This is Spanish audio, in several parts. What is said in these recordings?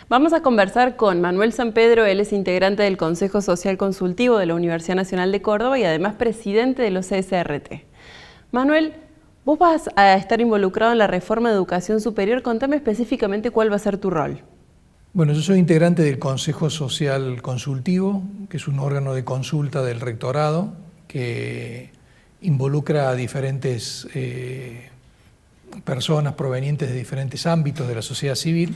Vamos a conversar con Manuel Sampedro. Él es integrante del Consejo Social Consultivo de la Universidad Nacional de Córdoba y además presidente de los CSRT. Manuel, vos vas a estar involucrado en la reforma de educación superior. Contame específicamente cuál va a ser tu rol. Bueno, yo soy integrante del Consejo Social Consultivo, que es un órgano de consulta del rectorado que involucra a diferentes personas provenientes de diferentes ámbitos de la sociedad civil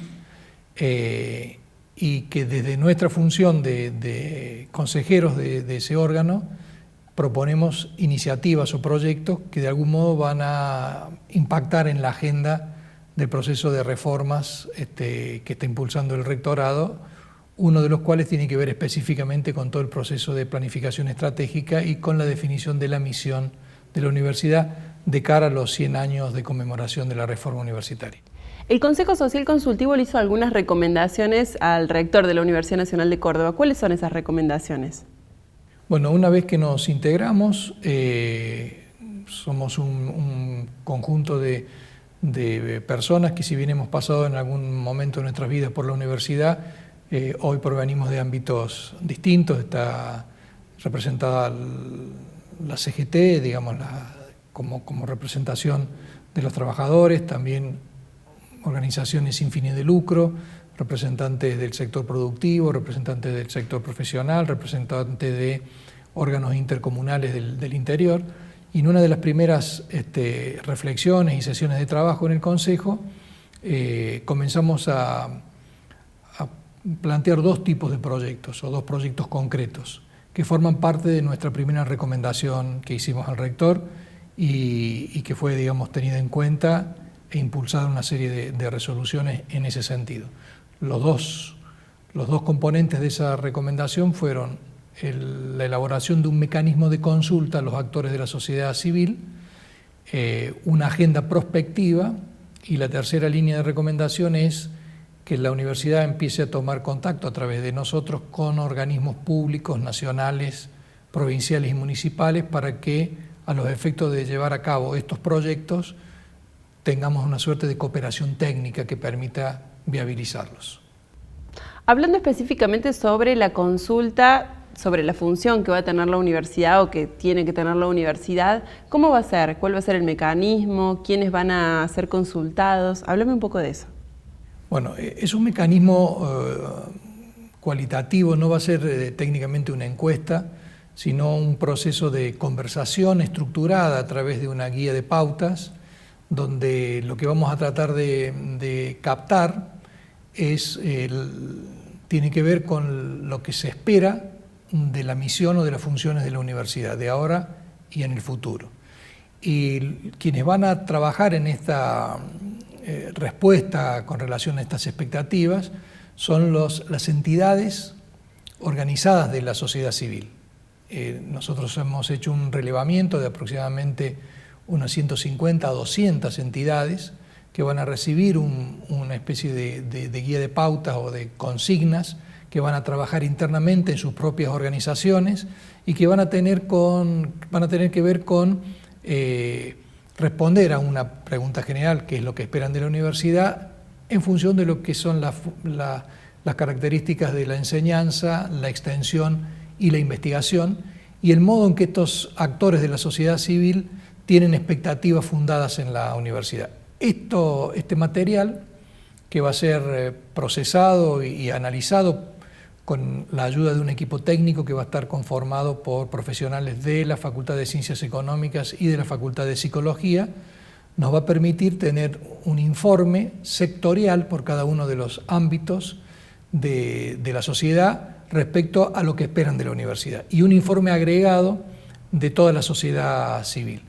y que desde nuestra función de consejeros de ese órgano proponemos iniciativas o proyectos que de algún modo van a impactar en la agenda del proceso de reformas que está impulsando el rectorado, uno de los cuales tiene que ver específicamente con todo el proceso de planificación estratégica y con la definición de la misión de la universidad de cara a los 100 años de conmemoración de la reforma universitaria. El Consejo Social Consultivo le hizo algunas recomendaciones al rector de la Universidad Nacional de Córdoba. ¿Cuáles son esas recomendaciones? Bueno, una vez que nos integramos, somos un conjunto de personas que, si bien hemos pasado en algún momento de nuestras vidas por la universidad, hoy provenimos de ámbitos distintos. Está representada la CGT, digamos, como representación de los trabajadores, también organizaciones sin fines de lucro, representantes del sector productivo, representantes del sector profesional, representantes de órganos intercomunales del interior. Y en una de las primeras reflexiones y sesiones de trabajo en el Consejo, comenzamos a plantear dos tipos de proyectos, o dos proyectos concretos, que forman parte de nuestra primera recomendación que hicimos al rector y que fue, digamos, tenida en cuenta e impulsada una serie de resoluciones en ese sentido. Los dos componentes de esa recomendación fueron la elaboración de un mecanismo de consulta a los actores de la sociedad civil, una agenda prospectiva, y la tercera línea de recomendación es que la universidad empiece a tomar contacto a través de nosotros con organismos públicos, nacionales, provinciales y municipales, para que, a los efectos de llevar a cabo estos proyectos, tengamos una suerte de cooperación técnica que permita viabilizarlos. Hablando específicamente sobre la consulta, sobre la función que va a tener la universidad o que tiene que tener la universidad, ¿cómo va a ser? ¿Cuál va a ser el mecanismo? ¿Quiénes van a ser consultados? Háblame un poco de eso. Bueno, es un mecanismo cualitativo, no va a ser técnicamente una encuesta, sino un proceso de conversación estructurada a través de una guía de pautas, donde lo que vamos a tratar de captar tiene que ver con lo que se espera de la misión o de las funciones de la universidad, de ahora y en el futuro. Y quienes van a trabajar en esta respuesta con relación a estas expectativas son las entidades organizadas de la sociedad civil. Nosotros hemos hecho un relevamiento de aproximadamente unas 150 a 200 entidades que van a recibir una especie de guía de pautas o de consignas que van a trabajar internamente en sus propias organizaciones y que van a tener que ver con responder a una pregunta general, que es lo que esperan de la universidad, en función de lo que son las características de la enseñanza, la extensión y la investigación, y el modo en que estos actores de la sociedad civil tienen expectativas fundadas en la universidad. Este material, que va a ser procesado y analizado con la ayuda de un equipo técnico que va a estar conformado por profesionales de la Facultad de Ciencias Económicas y de la Facultad de Psicología, nos va a permitir tener un informe sectorial por cada uno de los ámbitos de la sociedad respecto a lo que esperan de la universidad, y un informe agregado de toda la sociedad civil.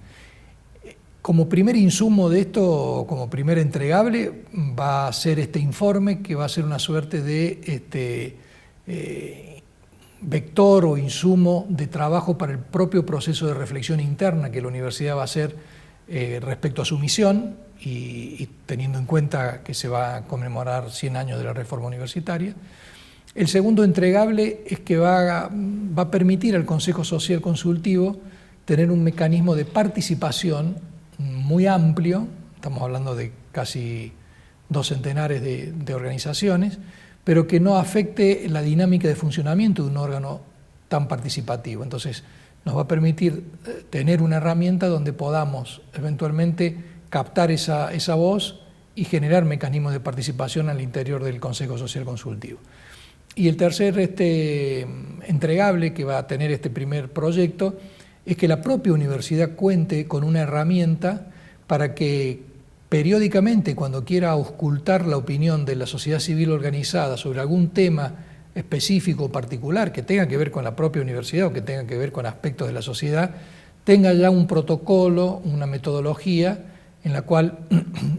Como primer insumo de esto, como primer entregable, va a ser este informe, que va a ser una suerte de vector o insumo de trabajo para el propio proceso de reflexión interna que la universidad va a hacer respecto a su misión, y teniendo en cuenta que se va a conmemorar 100 años de la reforma universitaria. El segundo entregable es que va a permitir al Consejo Social Consultivo tener un mecanismo de participación muy amplio, estamos hablando de casi 2 centenares de organizaciones, pero que no afecte la dinámica de funcionamiento de un órgano tan participativo. Entonces, nos va a permitir tener una herramienta donde podamos eventualmente captar esa voz y generar mecanismos de participación al interior del Consejo Social Consultivo. Y el tercer entregable que va a tener este primer proyecto es que la propia universidad cuente con una herramienta para que periódicamente, cuando quiera auscultar la opinión de la sociedad civil organizada sobre algún tema específico o particular que tenga que ver con la propia universidad o que tenga que ver con aspectos de la sociedad, tenga ya un protocolo, una metodología en la cual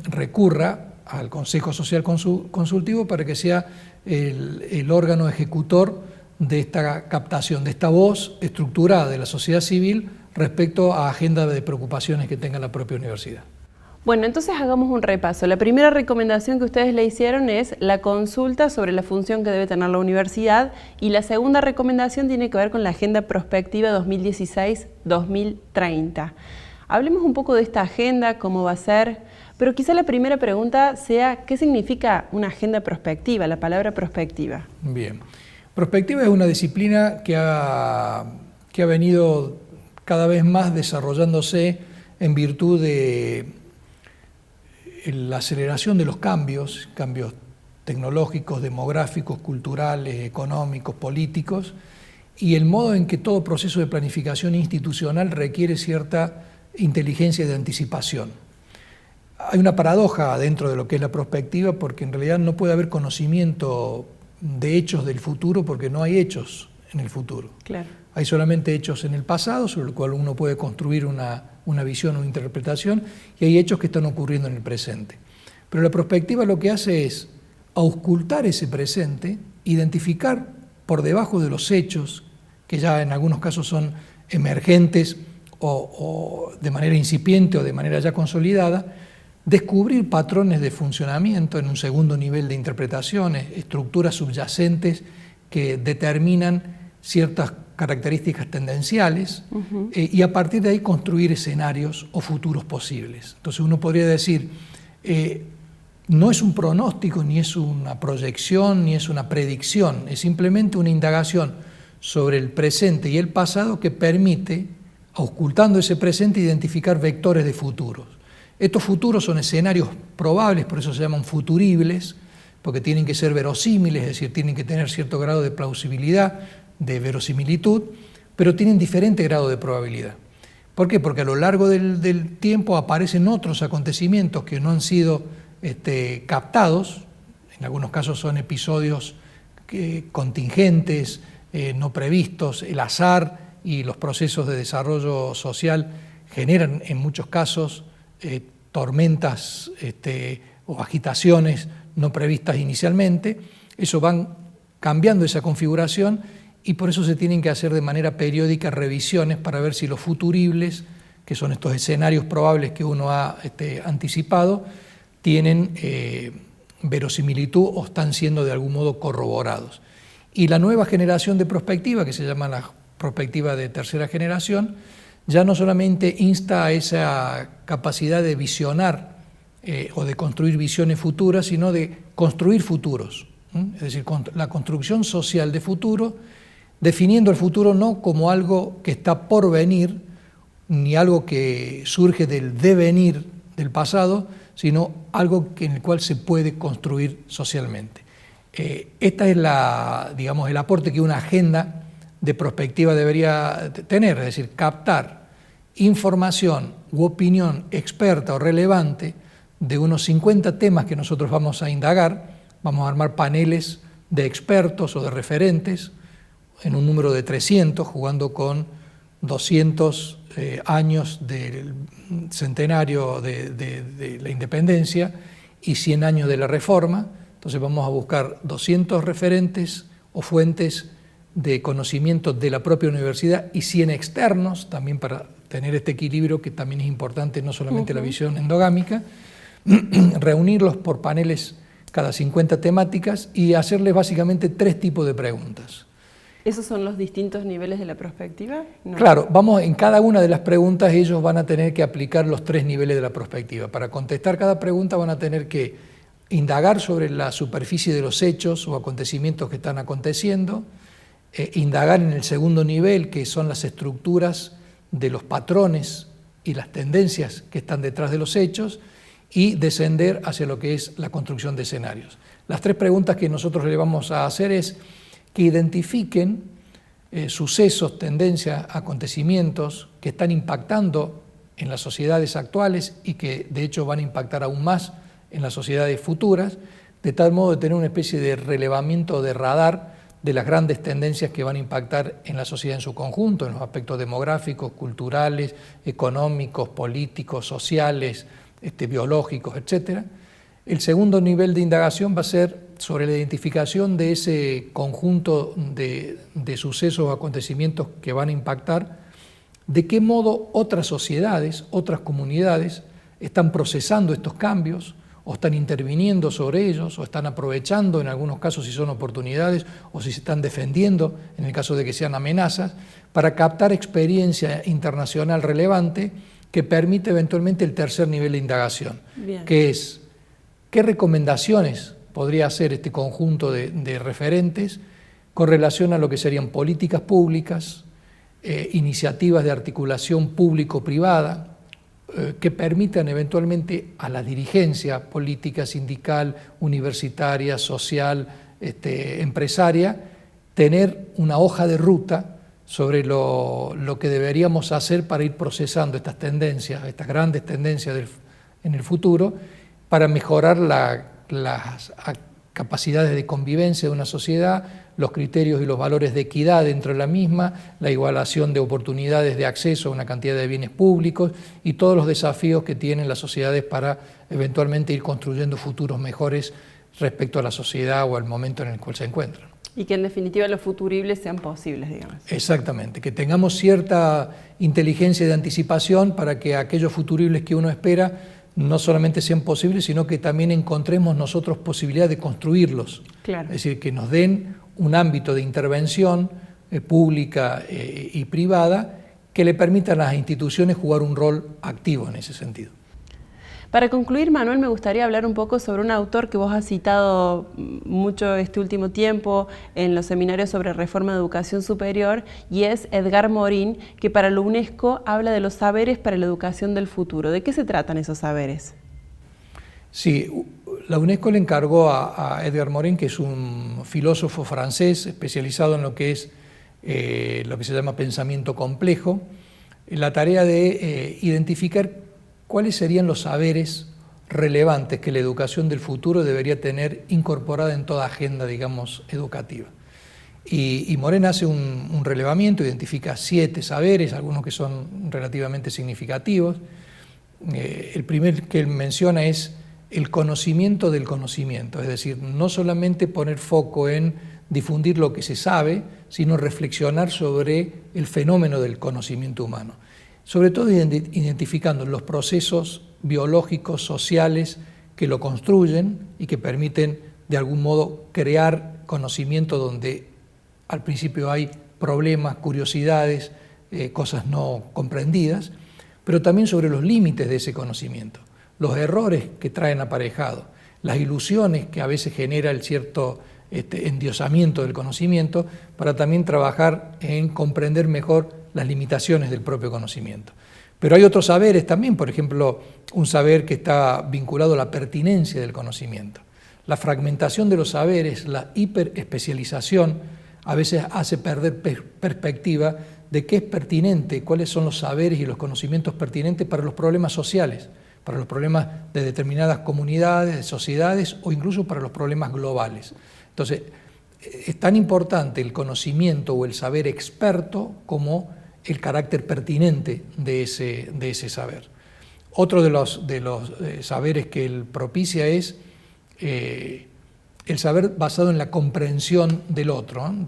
recurra al Consejo Social Consultivo para que sea el órgano ejecutor de esta captación, de esta voz estructurada de la sociedad civil respecto a agenda de preocupaciones que tenga la propia universidad. Bueno, entonces hagamos un repaso. La primera recomendación que ustedes le hicieron es la consulta sobre la función que debe tener la universidad, y la segunda recomendación tiene que ver con la Agenda Prospectiva 2016-2030. Hablemos un poco de esta agenda, cómo va a ser, pero quizá la primera pregunta sea ¿qué significa una agenda prospectiva, la palabra prospectiva? Bien, prospectiva es una disciplina que ha venido cada vez más desarrollándose en virtud de la aceleración de los cambios tecnológicos, demográficos, culturales, económicos, políticos, y el modo en que todo proceso de planificación institucional requiere cierta inteligencia de anticipación. Hay una paradoja dentro de lo que es la prospectiva, porque en realidad no puede haber conocimiento de hechos del futuro porque no hay hechos en el futuro. Claro. Hay solamente hechos en el pasado sobre el cual uno puede construir una visión o interpretación, y hay hechos que están ocurriendo en el presente. Pero la prospectiva lo que hace es auscultar ese presente, identificar por debajo de los hechos, que ya en algunos casos son emergentes o de manera incipiente o de manera ya consolidada, descubrir patrones de funcionamiento en un segundo nivel de interpretaciones, estructuras subyacentes que determinan ciertas características tendenciales, y a partir de ahí construir escenarios o futuros posibles. Entonces uno podría decir, no es un pronóstico, ni es una proyección, ni es una predicción, es simplemente una indagación sobre el presente y el pasado que permite, auscultando ese presente, identificar vectores de futuros. Estos futuros son escenarios probables, por eso se llaman futuribles, porque tienen que ser verosímiles, es decir, tienen que tener cierto grado de plausibilidad, de verosimilitud, pero tienen diferente grado de probabilidad. ¿Por qué? Porque a lo largo del tiempo aparecen otros acontecimientos que no han sido captados, en algunos casos son episodios contingentes, no previstos, el azar y los procesos de desarrollo social generan en muchos casos tormentas o agitaciones no previstas inicialmente. Eso van cambiando esa configuración, y por eso se tienen que hacer de manera periódica revisiones para ver si los futuribles, que son estos escenarios probables que uno ha anticipado, tienen verosimilitud o están siendo de algún modo corroborados. Y la nueva generación de prospectiva, que se llama la prospectiva de tercera generación, ya no solamente insta a esa capacidad de visionar o de construir visiones futuras, sino de construir futuros. Es decir, la construcción social de futuro, definiendo el futuro no como algo que está por venir, ni algo que surge del devenir del pasado, sino algo en el cual se puede construir socialmente. Esta es el aporte que una agenda de prospectiva debería tener, es decir, captar información u opinión experta o relevante de unos 50 temas que nosotros vamos a indagar. Vamos a armar paneles de expertos o de referentes en un número de 300, jugando con 200 años del centenario de la independencia y 100 años de la reforma. Entonces vamos a buscar 200 referentes o fuentes de conocimiento de la propia universidad y 100 externos, también para tener este equilibrio que también es importante, no solamente la visión endogámica, reunirlos por paneles cada 50 temáticas y hacerles básicamente 3 tipos de preguntas. ¿Esos son los distintos niveles de la prospectiva? No. Claro, en cada una de las preguntas ellos van a tener que aplicar los 3 niveles de la prospectiva. Para contestar cada pregunta van a tener que indagar sobre la superficie de los hechos o acontecimientos que están aconteciendo, indagar en el segundo nivel, que son las estructuras de los patrones y las tendencias que están detrás de los hechos, y descender hacia lo que es la construcción de escenarios. Las tres preguntas que nosotros le vamos a hacer es que identifiquen sucesos, tendencias, acontecimientos que están impactando en las sociedades actuales y que de hecho van a impactar aún más en las sociedades futuras, de tal modo de tener una especie de relevamiento de radar de las grandes tendencias que van a impactar en la sociedad en su conjunto, en los aspectos demográficos, culturales, económicos, políticos, sociales, biológicos, etc. El segundo nivel de indagación va a ser sobre la identificación de ese conjunto de sucesos o acontecimientos que van a impactar, de qué modo otras sociedades, otras comunidades están procesando estos cambios, o están interviniendo sobre ellos, o están aprovechando en algunos casos si son oportunidades, o si se están defendiendo en el caso de que sean amenazas, para captar experiencia internacional relevante que permite eventualmente el tercer nivel de indagación, que es qué recomendaciones podría hacer este conjunto de referentes con relación a lo que serían políticas públicas, iniciativas de articulación público-privada, que permitan eventualmente a la dirigencia política, sindical, universitaria, social, empresaria, tener una hoja de ruta sobre lo que deberíamos hacer para ir procesando estas tendencias, estas grandes tendencias en el futuro, para mejorar las capacidades de convivencia de una sociedad, los criterios y los valores de equidad dentro de la misma, la igualación de oportunidades de acceso a una cantidad de bienes públicos y todos los desafíos que tienen las sociedades para eventualmente ir construyendo futuros mejores respecto a la sociedad o al momento en el cual se encuentran. Y que en definitiva los futuribles sean posibles, digamos. Exactamente, que tengamos cierta inteligencia de anticipación para que aquellos futuribles que uno espera no solamente sean posibles, sino que también encontremos nosotros posibilidad de construirlos. Claro. Es decir, que nos den un ámbito de intervención pública y privada que le permita a las instituciones jugar un rol activo en ese sentido. Para concluir, Manuel, me gustaría hablar un poco sobre un autor que vos has citado mucho este último tiempo en los seminarios sobre reforma de educación superior, y es Edgar Morin, que para la UNESCO habla de los saberes para la educación del futuro. ¿De qué se tratan esos saberes? Sí, la UNESCO le encargó a Edgar Morin, que es un filósofo francés especializado en lo que es lo que se llama pensamiento complejo, la tarea de identificar cuáles serían los saberes relevantes que la educación del futuro debería tener incorporada en toda agenda, digamos, educativa. Y Morin hace un relevamiento, identifica 7 saberes, algunos que son relativamente significativos. El primer que él menciona es el conocimiento del conocimiento, es decir, no solamente poner foco en difundir lo que se sabe, sino reflexionar sobre el fenómeno del conocimiento humano. Sobre todo identificando los procesos biológicos, sociales que lo construyen y que permiten de algún modo crear conocimiento donde al principio hay problemas, curiosidades, cosas no comprendidas, pero también sobre los límites de ese conocimiento, los errores que traen aparejado, las ilusiones que a veces genera el cierto endiosamiento del conocimiento, para también trabajar en comprender mejor las limitaciones del propio conocimiento. Pero hay otros saberes también, por ejemplo, un saber que está vinculado a la pertinencia del conocimiento. La fragmentación de los saberes, la hiperespecialización, a veces hace perder perspectiva de qué es pertinente, cuáles son los saberes y los conocimientos pertinentes para los problemas sociales, para los problemas de determinadas comunidades, de sociedades o incluso para los problemas globales. Entonces, es tan importante el conocimiento o el saber experto como el carácter pertinente de ese saber. Otro de los saberes que él propicia es el saber basado en la comprensión del otro, ¿no?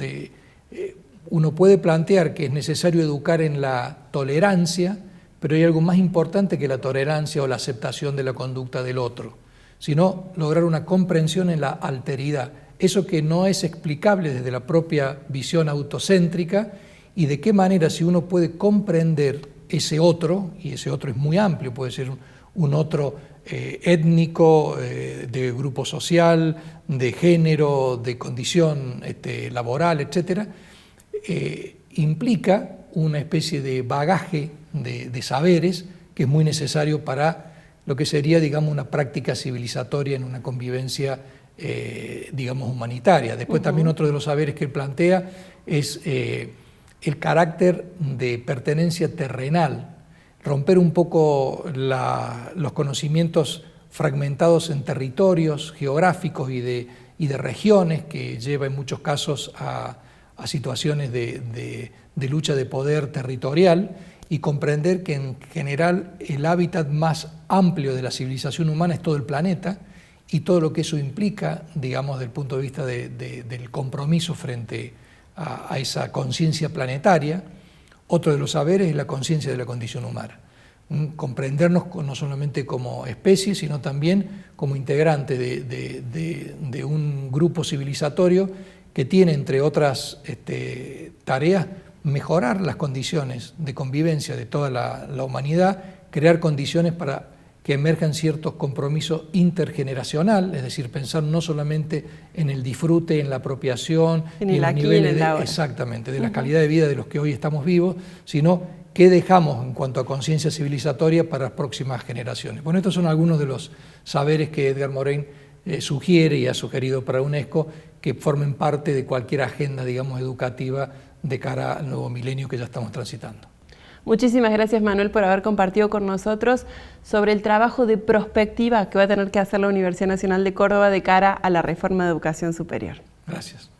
Uno puede plantear que es necesario educar en la tolerancia, pero hay algo más importante que la tolerancia o la aceptación de la conducta del otro, sino lograr una comprensión en la alteridad, eso que no es explicable desde la propia visión autocéntrica, y de qué manera si uno puede comprender ese otro, y ese otro es muy amplio, puede ser un otro étnico, de grupo social, de género, de condición laboral, etc., implica una especie de bagaje de saberes que es muy necesario para lo que sería, digamos, una práctica civilizatoria en una convivencia, digamos, humanitaria. Después también otro de los saberes que él plantea es el carácter de pertenencia terrenal, romper un poco los conocimientos fragmentados en territorios geográficos y de regiones, que lleva en muchos casos a situaciones de lucha de poder territorial, y comprender que en general el hábitat más amplio de la civilización humana es todo el planeta, y todo lo que eso implica, digamos, desde el punto de vista del compromiso frente a esa conciencia planetaria. Otro de los saberes es la conciencia de la condición humana. Comprendernos no solamente como especie, sino también como integrante de un grupo civilizatorio que tiene, entre otras tareas, mejorar las condiciones de convivencia de toda la humanidad, crear condiciones para que emerjan ciertos compromisos intergeneracional, es decir, pensar no solamente en el disfrute, en la apropiación, en los niveles exactamente, de la calidad de vida de los que hoy estamos vivos, sino qué dejamos en cuanto a conciencia civilizatoria para las próximas generaciones. Bueno, estos son algunos de los saberes que Edgar Morin sugiere y ha sugerido para UNESCO que formen parte de cualquier agenda, digamos, educativa de cara al nuevo milenio que ya estamos transitando. Muchísimas gracias, Manuel, por haber compartido con nosotros sobre el trabajo de prospectiva que va a tener que hacer la Universidad Nacional de Córdoba de cara a la reforma de educación superior. Gracias.